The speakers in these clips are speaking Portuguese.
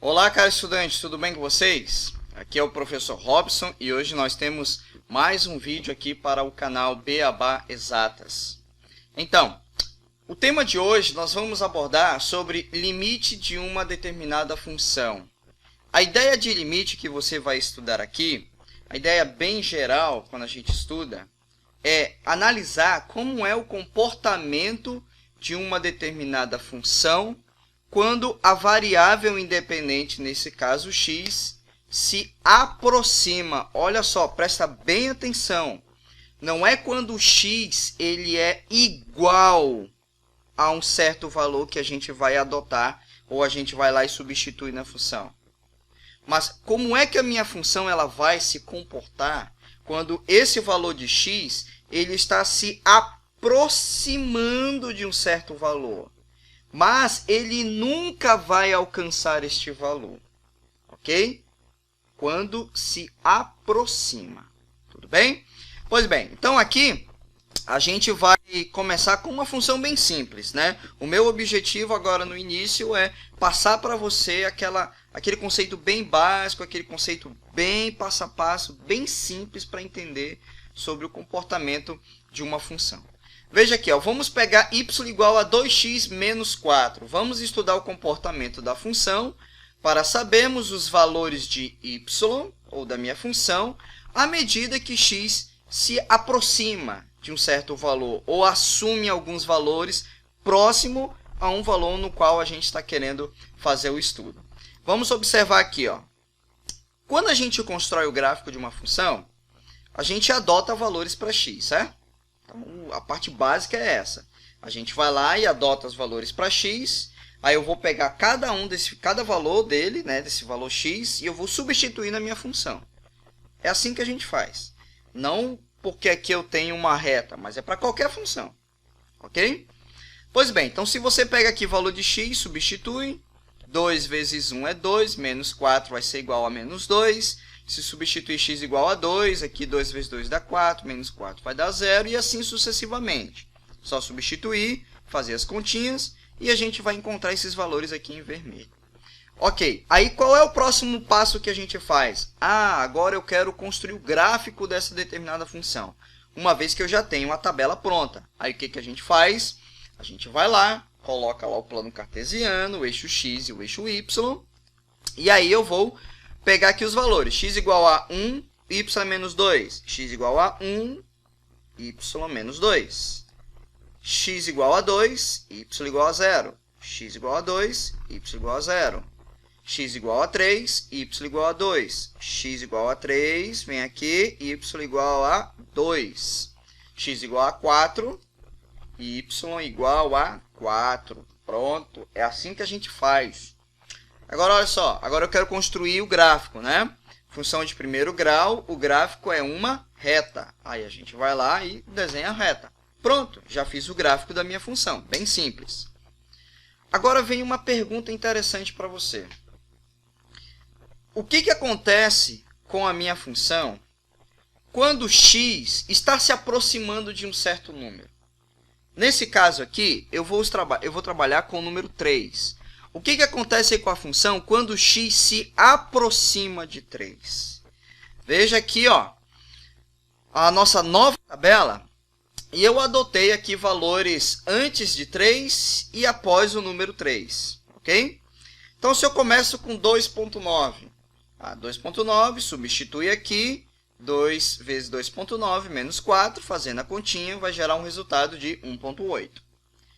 Olá, caros estudantes, tudo bem com vocês? Aqui é o professor Robson e hoje nós temos mais um vídeo aqui para o canal Beabá Exatas. Então, o tema de hoje nós vamos abordar sobre limite de uma determinada função. A ideia de limite que você vai estudar aqui, a ideia bem geral quando a gente estuda, é analisar como é o comportamento de uma determinada função quando a variável independente, nesse caso x, se aproxima. Olha só, presta bem atenção. Não é quando o x ele é igual a um certo valor que a gente vai adotar ou a gente vai lá e substitui na função. Mas como é que a minha função ela vai se comportar quando esse valor de x ele está se aproximando de um certo valor? Mas ele nunca vai alcançar este valor, ok? Quando se aproxima, tudo bem? Pois bem, então aqui a gente vai começar com uma função bem simples, né? O meu objetivo agora no início é passar para você aquele conceito bem básico, aquele conceito bem passo a passo, bem simples para entender sobre o comportamento de uma função. Veja aqui, ó, vamos pegar y igual a 2x menos 4. Vamos estudar o comportamento da função para sabermos os valores de y, ou da minha função, à medida que x se aproxima de um certo valor, ou assume alguns valores próximo a um valor no qual a gente está querendo fazer o estudo. Vamos observar aqui, ó. Quando a gente constrói o gráfico de uma função, a gente adota valores para x, certo? Então, a parte básica é essa. A gente vai lá e adota os valores para x. Aí eu vou pegar cada valor dele, né, desse valor x, e eu vou substituir na minha função. É assim que a gente faz. Não porque aqui eu tenho uma reta, mas é para qualquer função. Ok? Pois bem, então se você pega aqui o valor de x, substitui. 2 vezes 1 é 2, menos 4 vai ser igual a menos 2. Se substituir x igual a 2, aqui 2 vezes 2 dá 4, menos 4 vai dar 0, e assim sucessivamente. Só substituir, fazer as continhas, e a gente vai encontrar esses valores aqui em vermelho. Ok, aí qual é o próximo passo que a gente faz? Agora eu quero construir o gráfico dessa determinada função. Uma vez que eu já tenho uma tabela pronta. Aí o que a gente faz? A gente vai lá, coloca lá o plano cartesiano, o eixo x e o eixo y, e aí eu vou pegar aqui os valores. X igual a 1, y é menos 2. X igual a 1, y menos 2. X igual a 2, y igual a 0. X igual a 2, y igual a 0. X igual a 3, y igual a 2. X igual a 3, vem aqui, y igual a 2. X igual a 4, y igual a 4. Pronto, é assim que a gente faz. Agora, olha só, agora eu quero construir o gráfico, né? Função de primeiro grau, o gráfico é uma reta. Aí a gente vai lá e desenha a reta. Pronto, já fiz o gráfico da minha função, bem simples. Agora vem uma pergunta interessante para você. O que acontece com a minha função quando x está se aproximando de um certo número? Nesse caso aqui, eu vou trabalhar com o número 3. O que acontece com a função quando x se aproxima de 3? Veja aqui, ó, a nossa nova tabela, e eu adotei aqui valores antes de 3 e após o número 3, ok? Então, se eu começo com 2.9, 2.9, substitui aqui, 2 vezes 2.9 menos 4, fazendo a continha, vai gerar um resultado de 1.8.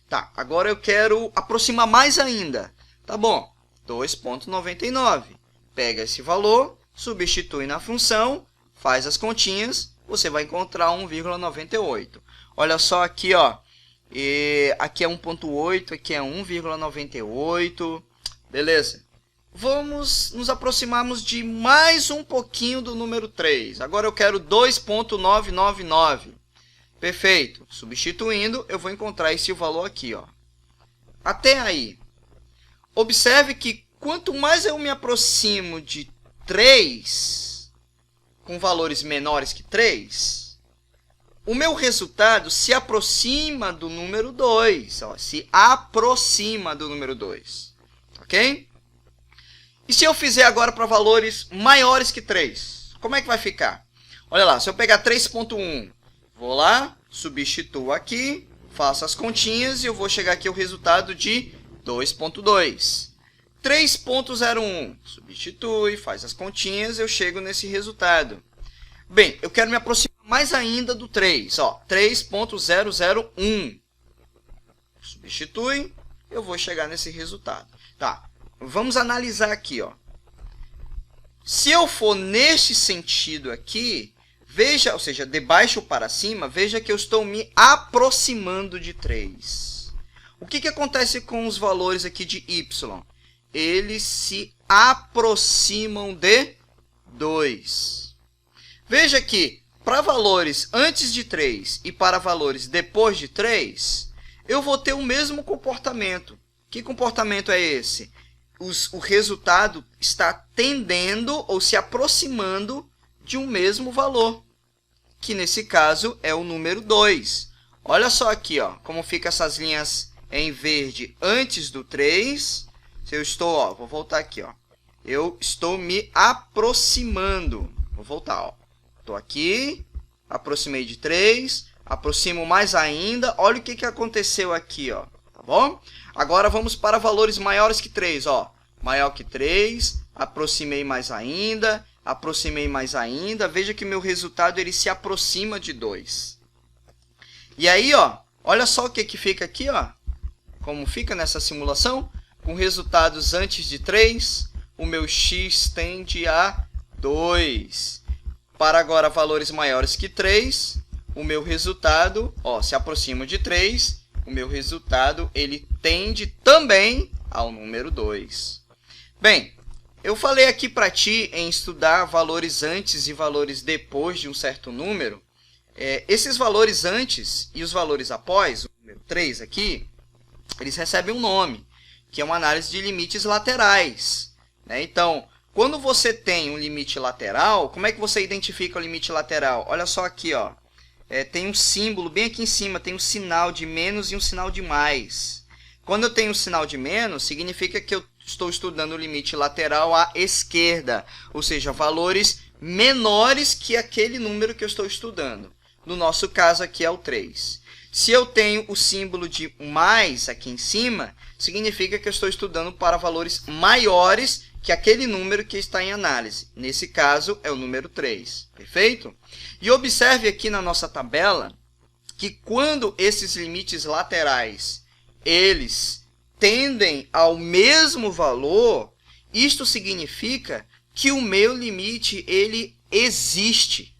Tá, agora eu quero aproximar mais ainda. Tá bom, 2.99. Pega esse valor, substitui na função, faz as continhas, você vai encontrar 1,98. Olha só aqui, ó, aqui é 1.8, aqui é 1,98. Beleza? Vamos nos aproximarmos de mais um pouquinho do número 3. Agora eu quero 2.999. Perfeito. Substituindo, eu vou encontrar esse valor aqui, ó. Até aí. Observe que quanto mais eu me aproximo de 3, com valores menores que 3, o meu resultado se aproxima do número 2. Ó, se aproxima do número 2. Ok? E se eu fizer agora para valores maiores que 3? Como é que vai ficar? Olha lá, se eu pegar 3.1, vou lá, substituo aqui, faço as continhas e eu vou chegar aqui ao resultado de 2.2. 3.01, substitui, faz as continhas, eu chego nesse resultado. Bem, eu quero me aproximar mais ainda do 3, ó, 3.001. Substitui, eu vou chegar nesse resultado. Tá, vamos analisar aqui, ó. Se eu for neste sentido aqui, veja, ou seja, de baixo para cima, veja que eu estou me aproximando de 3. O que acontece com os valores aqui de y? Eles se aproximam de 2. Veja que para valores antes de 3 e para valores depois de 3, eu vou ter o mesmo comportamento. Que comportamento é esse? O resultado está tendendo ou se aproximando de um mesmo valor, que nesse caso é o número 2. Olha só aqui, ó, como fica essas linhas em verde antes do 3. Se eu estou, ó, vou voltar aqui, ó. Eu estou me aproximando. Vou voltar, ó. Estou aqui, aproximei de 3, aproximo mais ainda. Olha o que aconteceu aqui, ó. Tá bom? Agora vamos para valores maiores que 3, ó. Maior que 3, aproximei mais ainda, aproximei mais ainda. Veja que meu resultado ele se aproxima de 2. E aí, ó, olha só o que fica aqui, ó. Como fica nessa simulação? Com resultados antes de 3, o meu x tende a 2. Para agora valores maiores que 3, o meu resultado, ó, se aproxima de 3, o meu resultado ele tende também ao número 2. Bem, eu falei aqui para ti em estudar valores antes e valores depois de um certo número. Esses valores antes e os valores após, o número 3 aqui, eles recebem um nome, que é uma análise de limites laterais, né? Então, quando você tem um limite lateral, como é que você identifica o limite lateral? Olha só aqui, ó. Tem um símbolo bem aqui em cima, tem um sinal de menos e um sinal de mais. Quando eu tenho um sinal de menos, significa que eu estou estudando o limite lateral à esquerda, ou seja, valores menores que aquele número que eu estou estudando. No nosso caso aqui é o 3. Se eu tenho o símbolo de mais aqui em cima, significa que eu estou estudando para valores maiores que aquele número que está em análise. Nesse caso, é o número 3. Perfeito? E observe aqui na nossa tabela que quando esses limites laterais eles tendem ao mesmo valor, isto significa que o meu limite ele existe.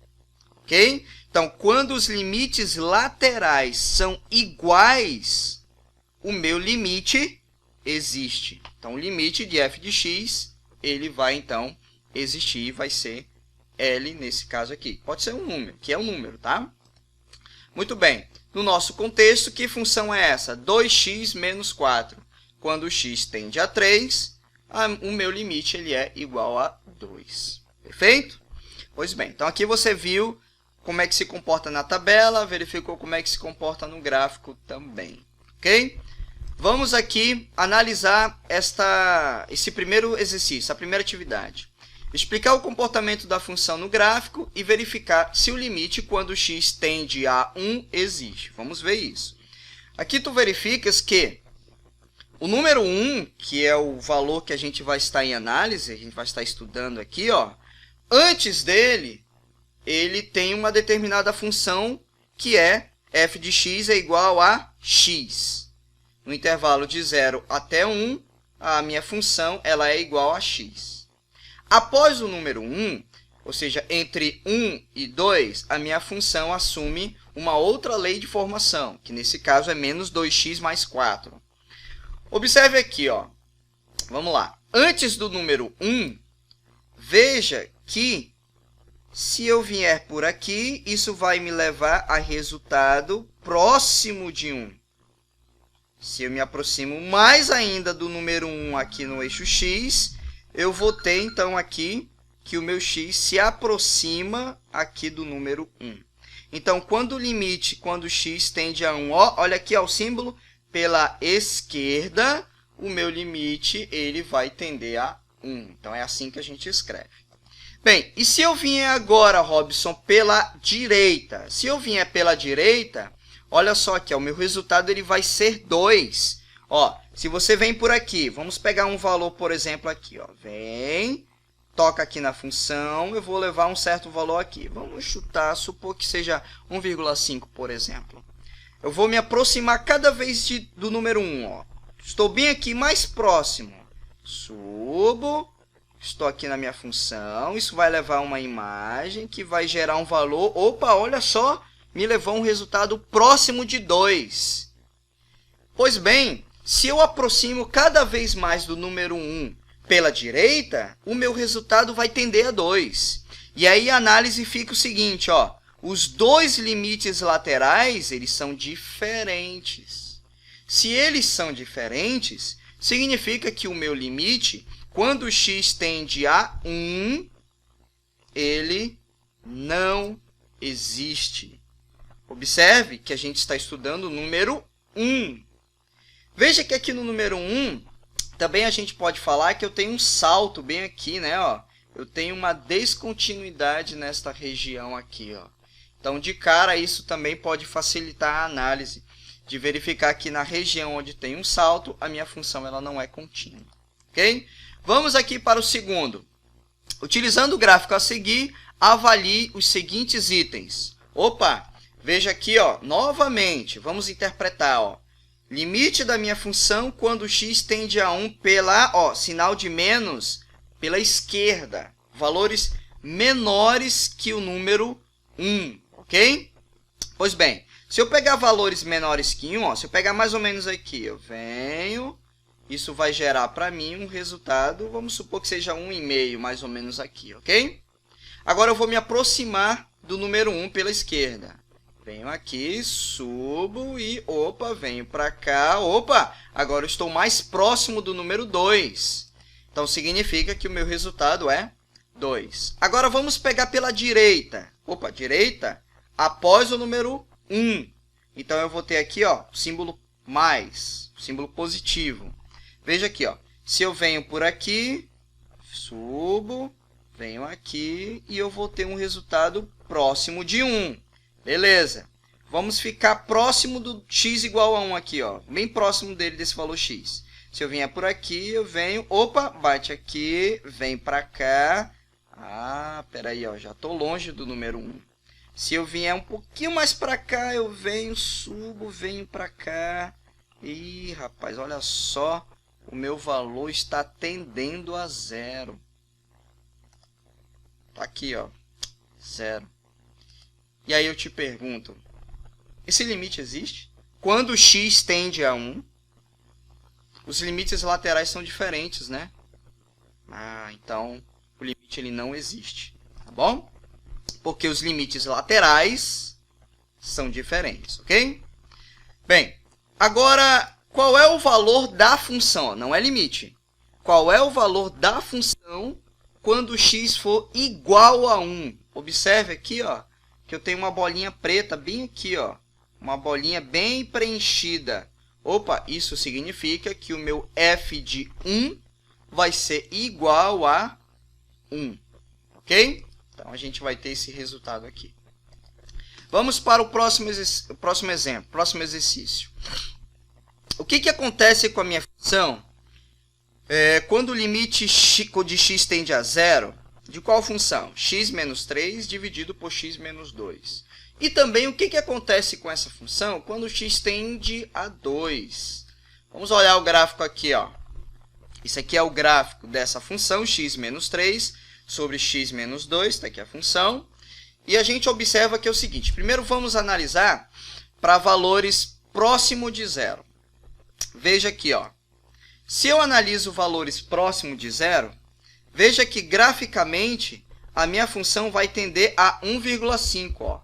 Ok? Então, quando os limites laterais são iguais, o meu limite existe. Então, o limite de f de x, ele vai, então, existir, vai ser L nesse caso aqui. Pode ser um número, que é um número, tá? Muito bem. No nosso contexto, que função é essa? 2x menos 4. Quando x tende a 3, o meu limite ele é igual a 2. Perfeito? Pois bem, então aqui você viu como é que se comporta na tabela, verificou como é que se comporta no gráfico também. Ok? Vamos aqui analisar esse primeiro exercício, a primeira atividade. Explicar o comportamento da função no gráfico e verificar se o limite quando x tende a 1 existe. Vamos ver isso. Aqui tu verificas que o número 1, que é o valor que a gente vai estar em análise, a gente vai estar estudando aqui, ó, antes dele, ele tem uma determinada função que é f de x é igual a x. No intervalo de 0 até 1, a minha função ela é igual a x. Após o número 1, ou seja, entre 1 e 2, a minha função assume uma outra lei de formação, que nesse caso é menos 2x mais 4. Observe aqui, ó. Vamos lá. Antes do número 1, veja que se eu vier por aqui, isso vai me levar a resultado próximo de 1. Se eu me aproximo mais ainda do número 1 aqui no eixo x, eu vou ter, então, aqui que o meu x se aproxima aqui do número 1. Então, quando o x tende a 1, ó, olha aqui ó, o símbolo, pela esquerda, o meu limite ele vai tender a 1. 1. Então, é assim que a gente escreve. Bem, e se eu vier agora, Robson, pela direita? Se eu vier pela direita, olha só aqui, ó, o meu resultado ele vai ser 2. Ó, se você vem por aqui, vamos pegar um valor, por exemplo, aqui. Ó, vem, toca aqui na função, eu vou levar um certo valor aqui. Vamos chutar, supor que seja 1,5, por exemplo. Eu vou me aproximar cada vez do número 1. Ó. Estou bem aqui, mais próximo. Subo, estou aqui na minha função. Isso vai levar uma imagem que vai gerar um valor. Opa, olha só, me levou um resultado próximo de 2. Pois bem, se eu aproximo cada vez mais do número 1 pela direita, o meu resultado vai tender a 2. E aí a análise fica o seguinte, ó. Os dois limites laterais, eles são diferentes. Se eles são diferentes, significa que o meu limite, quando x tende a 1, ele não existe. Observe que a gente está estudando o número 1. Veja que aqui no número 1, também a gente pode falar que eu tenho um salto bem aqui, né? Ó. Eu tenho uma descontinuidade nesta região aqui, ó. Então, de cara, isso também pode facilitar a análise de verificar que na região onde tem um salto, a minha função ela não é contínua. Ok? Vamos aqui para o segundo. Utilizando o gráfico a seguir, avalie os seguintes itens. Opa, veja aqui, ó, novamente, vamos interpretar. Ó, limite da minha função quando x tende a 1 pela, ó, sinal de menos, pela esquerda. Valores menores que o número 1. Ok? Pois bem, se eu pegar valores menores que 1, ó, se eu pegar mais ou menos aqui, eu venho, isso vai gerar para mim um resultado, vamos supor que seja 1,5, mais ou menos aqui, ok? Agora eu vou me aproximar do número 1 pela esquerda. Venho aqui, subo e, opa, venho para cá, opa, agora eu estou mais próximo do número 2. Então, significa que o meu resultado é 2. Agora, vamos pegar pela direita. Opa, direita, após o número 1. Então, eu vou ter aqui, ó, o símbolo mais, o símbolo positivo. Veja aqui, ó, se eu venho por aqui, subo, venho aqui e eu vou ter um resultado próximo de 1. Beleza. Vamos ficar próximo do x igual a 1 aqui, ó, bem próximo dele, desse valor x. Se eu vier por aqui, eu venho, opa, bate aqui, vem para cá. Ah, peraí, ó, já estou longe do número 1. Se eu vier um pouquinho mais para cá, eu venho, subo, venho para cá. Ih, rapaz, olha só, o meu valor está tendendo a 0. Tá aqui, ó, 0. E aí eu te pergunto, esse limite existe? Quando x tende a 1, os limites laterais são diferentes, né? Ah, então o limite ele não existe, tá bom? Porque os limites laterais são diferentes, ok? Bem, agora, qual é o valor da função? Não é limite. Qual é o valor da função quando x for igual a 1? Observe aqui, ó, que eu tenho uma bolinha preta bem aqui, ó, uma bolinha bem preenchida. Opa, isso significa que o meu f de 1 vai ser igual a 1, ok? Então, a gente vai ter esse resultado aqui. Vamos para o próximo exemplo, próximo exercício. O que acontece com a minha função quando o limite de x tende a 0? De qual função? X menos 3 dividido por x menos 2. E também o que acontece com essa função quando x tende a 2? Vamos olhar o gráfico aqui, ó. Isso aqui é o gráfico dessa função, x menos 3 sobre x menos 2, está aqui a função. E a gente observa que é o seguinte, primeiro vamos analisar para valores próximo de 0. Veja aqui, ó. Se eu analiso valores próximo de 0, veja que graficamente a minha função vai tender a 1,5, ó.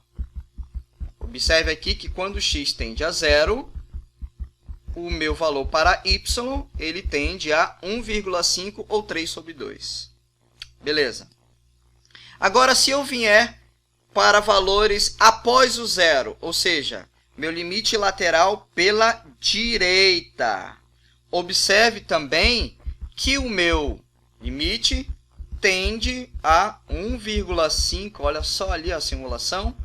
Observe aqui que quando x tende a 0, o meu valor para y, ele tende a 1,5 ou 3 sobre 2. Beleza. Agora, se eu vier para valores após o 0, ou seja, meu limite lateral pela direita, observe também que o meu Limite tende a 1,5. Olha só ali a simulação.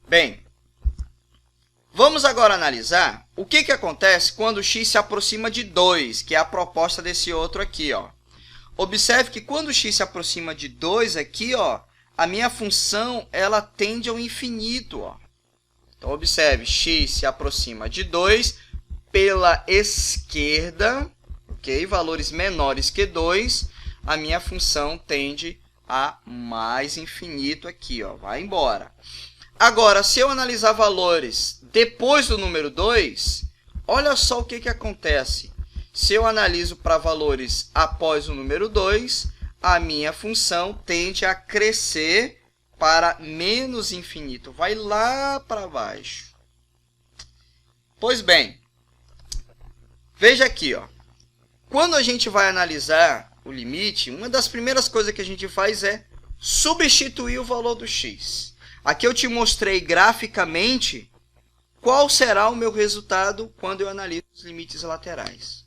Bem, vamos agora analisar o que acontece quando x se aproxima de 2, que é a proposta desse outro aqui, ó. Observe que quando x se aproxima de 2 aqui, ó, a minha função ela tende ao infinito, ó. Então, observe, x se aproxima de 2 pela esquerda, ok? Valores menores que 2, a minha função tende a mais infinito aqui, ó, vai embora. Agora, se eu analisar valores depois do número 2, olha só o que acontece. Se eu analiso para valores após o número 2, a minha função tende a crescer para menos infinito, vai lá para baixo. Pois bem, veja aqui, ó. Quando a gente vai analisar o limite, uma das primeiras coisas que a gente faz é substituir o valor do x. Aqui eu te mostrei graficamente qual será o meu resultado quando eu analiso os limites laterais.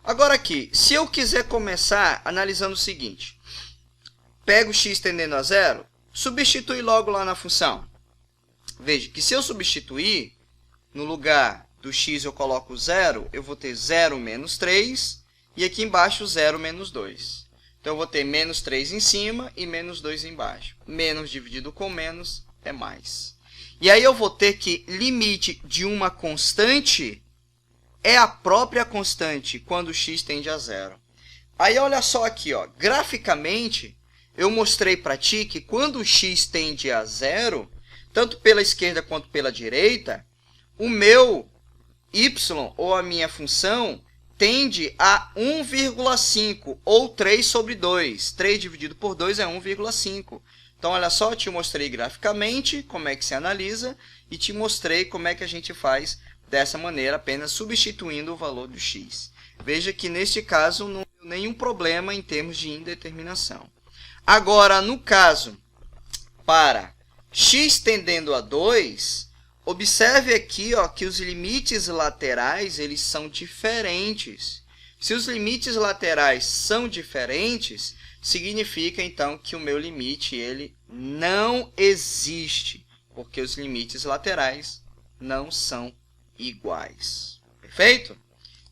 Agora aqui, se eu quiser começar analisando o seguinte, pego x tendendo a 0, substitui logo lá na função. Veja que se eu substituir, no lugar do x eu coloco 0, eu vou ter 0 menos 3, e aqui embaixo 0 menos 2. Então, eu vou ter menos 3 em cima e menos 2 embaixo. Menos dividido com menos é mais. E aí eu vou ter que limite de uma constante é a própria constante quando x tende a 0. Aí, olha só aqui, ó, graficamente, eu mostrei para ti que quando x tende a 0, tanto pela esquerda quanto pela direita, o meu y, ou a minha função, tende a 1,5, ou 3 sobre 2. 3 dividido por 2 é 1,5. Então, olha só, eu te mostrei graficamente como é que se analisa e te mostrei como é que a gente faz dessa maneira, apenas substituindo o valor do x. Veja que, neste caso, não tem nenhum problema em termos de indeterminação. Agora, no caso, para x tendendo a 2, observe aqui, ó, que os limites laterais eles são diferentes. Se os limites laterais são diferentes, significa, então, que o meu limite ele não existe, porque os limites laterais não são iguais. Perfeito?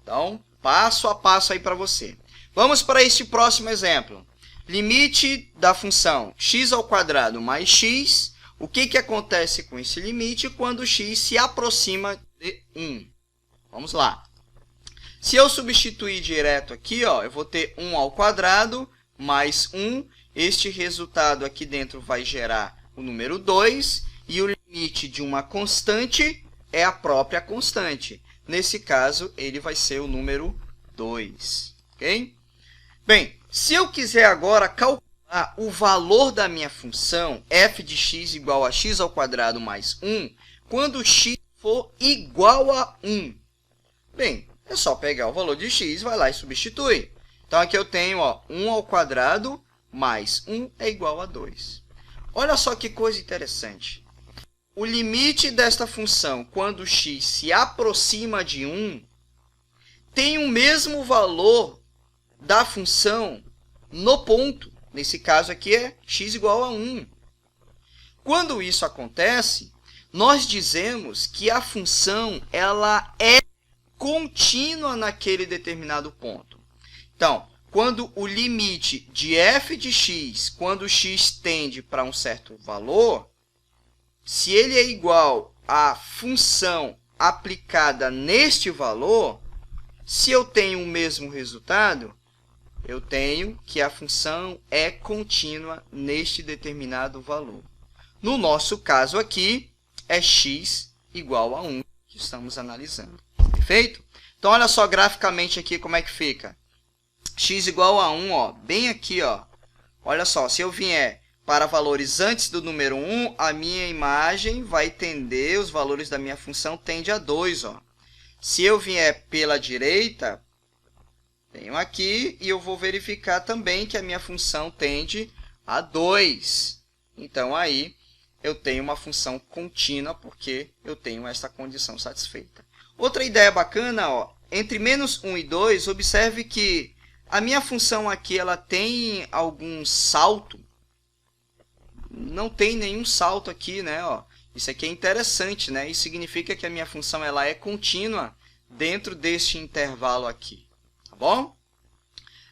Então, passo a passo aí para você. Vamos para este próximo exemplo. Limite da função x² mais x. O que acontece com esse limite quando x se aproxima de 1? Vamos lá. Se eu substituir direto aqui, ó, eu vou ter 1² mais 1. Este resultado aqui dentro vai gerar o número 2. E o limite de uma constante é a própria constante. Nesse caso, ele vai ser o número 2. Ok? Bem, se eu quiser agora calcular o valor da minha função f de x igual a x² mais 1, quando x for igual a 1. Bem, é só pegar o valor de x, vai lá e substitui. Então, aqui eu tenho, ó, 1² mais 1 é igual a 2. Olha só que coisa interessante. O limite desta função, quando x se aproxima de 1, tem o mesmo valor da função no ponto. Nesse caso aqui é x igual a 1. Quando isso acontece, nós dizemos que a função ela é contínua naquele determinado ponto. Então, quando o limite de f de x, quando x tende para um certo valor, se ele é igual à função aplicada neste valor, se eu tenho o mesmo resultado, eu tenho que a função é contínua neste determinado valor. No nosso caso aqui, é x igual a 1 que estamos analisando. Perfeito? Então, olha só graficamente aqui como é que fica. X igual a 1, ó, bem aqui, ó. Olha só, se eu vier para valores antes do número 1, a minha imagem vai tender, os valores da minha função tendem a 2, ó. Se eu vier pela direita, tenho aqui, e eu vou verificar também que a minha função tende a 2. Então, aí, eu tenho uma função contínua, porque eu tenho esta condição satisfeita. Outra ideia bacana, ó, entre menos 1 e 2, observe que a minha função aqui ela tem algum salto? Não tem nenhum salto aqui, né? Ó, isso aqui é interessante, né? Isso significa que a minha função ela é contínua dentro deste intervalo aqui, tá bom?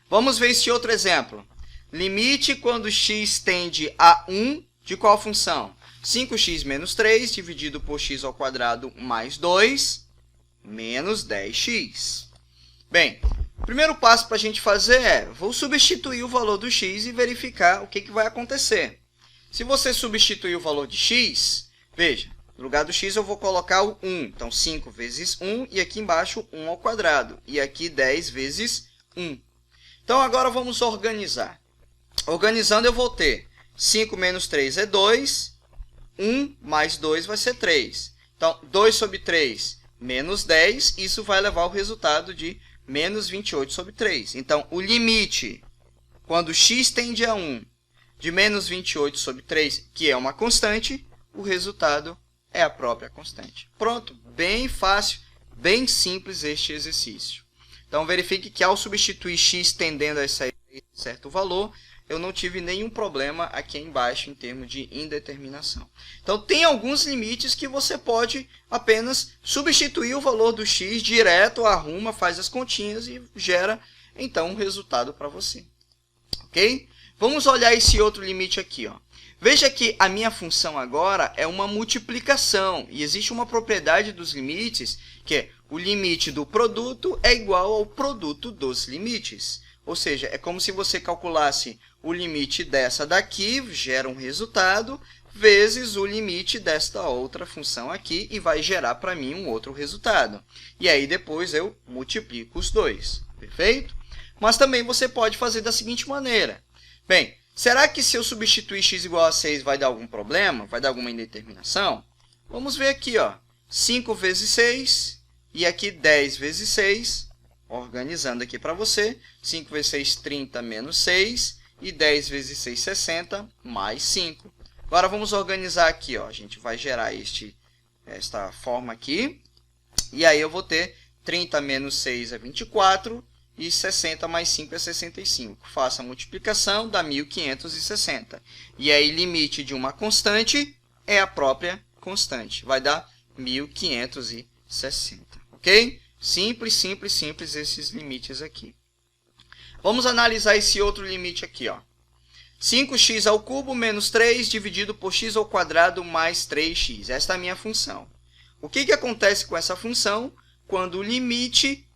Vamos ver esse outro exemplo. Limite quando x tende a 1 de qual função? 5x menos 3 dividido por x ao quadrado mais 2 menos 10x. Bem, o primeiro passo para a gente fazer é, vou substituir o valor do x e verificar o que vai acontecer. Se você substituir o valor de x, veja, no lugar do x eu vou colocar o 1. Então, 5 vezes 1 e aqui embaixo 1 ao quadrado. E aqui 10 vezes 1. Então, agora vamos organizar. Organizando, eu vou ter 5 menos 3 é 2. 1 mais 2 vai ser 3. Então, 2 sobre 3 menos 10. Isso vai levar ao resultado de menos 28 sobre 3. Então, o limite, quando x tende a 1, de menos 28 sobre 3, que é uma constante, o resultado é a própria constante. Pronto, bem fácil, bem simples este exercício. Então, verifique que ao substituir x tendendo a esse certo valor, eu não tive nenhum problema aqui embaixo em termos de indeterminação. Então, tem alguns limites que você pode apenas substituir o valor do x direto, arruma, faz as continhas e gera, então, um resultado para você. Ok? Vamos olhar esse outro limite aqui, ó. Veja que a minha função agora é uma multiplicação. E existe uma propriedade dos limites, que é o limite do produto é igual ao produto dos limites. Ou seja, é como se você calculasse o limite dessa daqui, gera um resultado, vezes o limite desta outra função aqui, e vai gerar para mim um outro resultado. E aí depois eu multiplico os dois. Perfeito? Mas também você pode fazer da seguinte maneira. Bem, será que se eu substituir x igual a 6 vai dar algum problema? Vai dar alguma indeterminação? Vamos ver aqui, ó. 5 vezes 6 e aqui 10 vezes 6. Organizando aqui para você. 5 vezes 6, 30 menos 6. E 10 vezes 6, 60 mais 5. Agora vamos organizar aqui, ó. A gente vai gerar esta forma aqui. E aí eu vou ter 30 menos 6 é 24. E 60 mais 5 é 65. Faça a multiplicação, dá 1.560. E aí, limite de uma constante é a própria constante. Vai dar 1.560. Ok? Simples, simples, simples esses limites aqui. Vamos analisar esse outro limite aqui, ó. 5x ao cubo menos 3 dividido por x ao quadrado mais 3x. Esta é a minha função. O que acontece com essa função quando o limite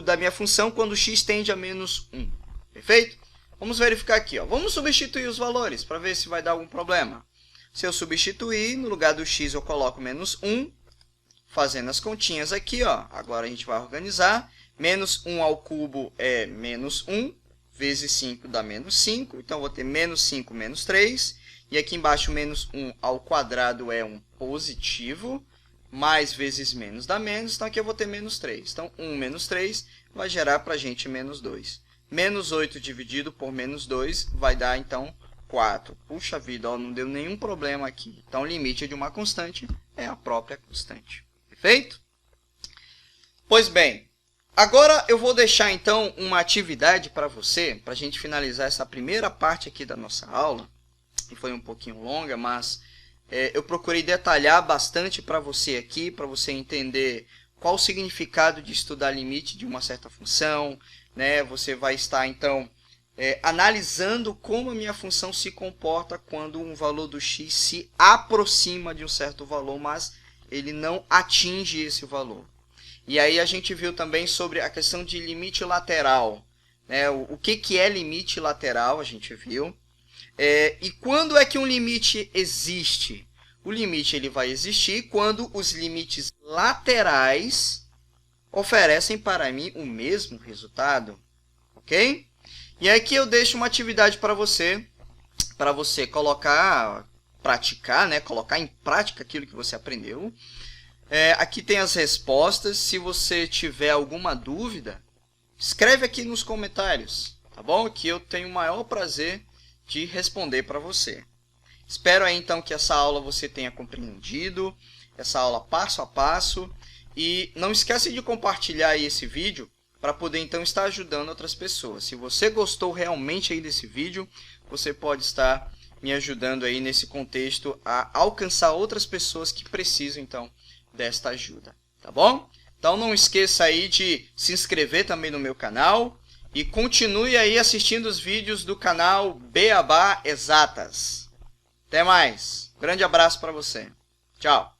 da minha função quando x tende a menos 1. Perfeito? Vamos verificar aqui. Ó. Vamos substituir os valores para ver se vai dar algum problema. Se eu substituir, no lugar do x eu coloco menos 1. Fazendo as continhas aqui, ó. Agora a gente vai organizar. Menos 1 ao cubo é menos 1. Vezes 5 dá menos 5. Então, eu vou ter menos 5 menos 3. E aqui embaixo, menos 1 ao quadrado é um positivo. Mais vezes menos dá menos, então aqui eu vou ter menos 3. Então, 1 menos 3 vai gerar para a gente menos 2. Menos 8 dividido por menos 2 vai dar, então, 4. Puxa vida, ó, não deu nenhum problema aqui. Então, o limite de uma constante é a própria constante. Perfeito? Pois bem, agora eu vou deixar, então, uma atividade para você, para a gente finalizar essa primeira parte aqui da nossa aula. E foi um pouquinho longa, mas eu procurei detalhar bastante para você aqui, para você entender qual o significado de estudar limite de uma certa função, né? Você vai estar, então, analisando como a minha função se comporta quando um valor do x se aproxima de um certo valor, mas ele não atinge esse valor. E aí a gente viu também sobre a questão de limite lateral, né? O que é limite lateral, a gente viu. E quando é que um limite existe? O limite ele vai existir quando os limites laterais oferecem para mim o mesmo resultado. Ok? E aqui eu deixo uma atividade para você praticar, né? Colocar em prática aquilo que você aprendeu. Aqui tem as respostas. Se você tiver alguma dúvida, escreve aqui nos comentários, tá bom? Que eu tenho o maior prazer de responder para você. Espero aí, então, que essa aula você tenha compreendido, essa aula passo a passo. E não esquece de compartilhar aí esse vídeo para poder então estar ajudando outras pessoas. Se você gostou realmente aí desse vídeo, você pode estar me ajudando aí nesse contexto a alcançar outras pessoas que precisam então desta ajuda, tá bom? Então não esqueça aí de se inscrever também no meu canal e continue aí assistindo os vídeos do canal Beabá Exatas. Até mais. Grande abraço para você. Tchau.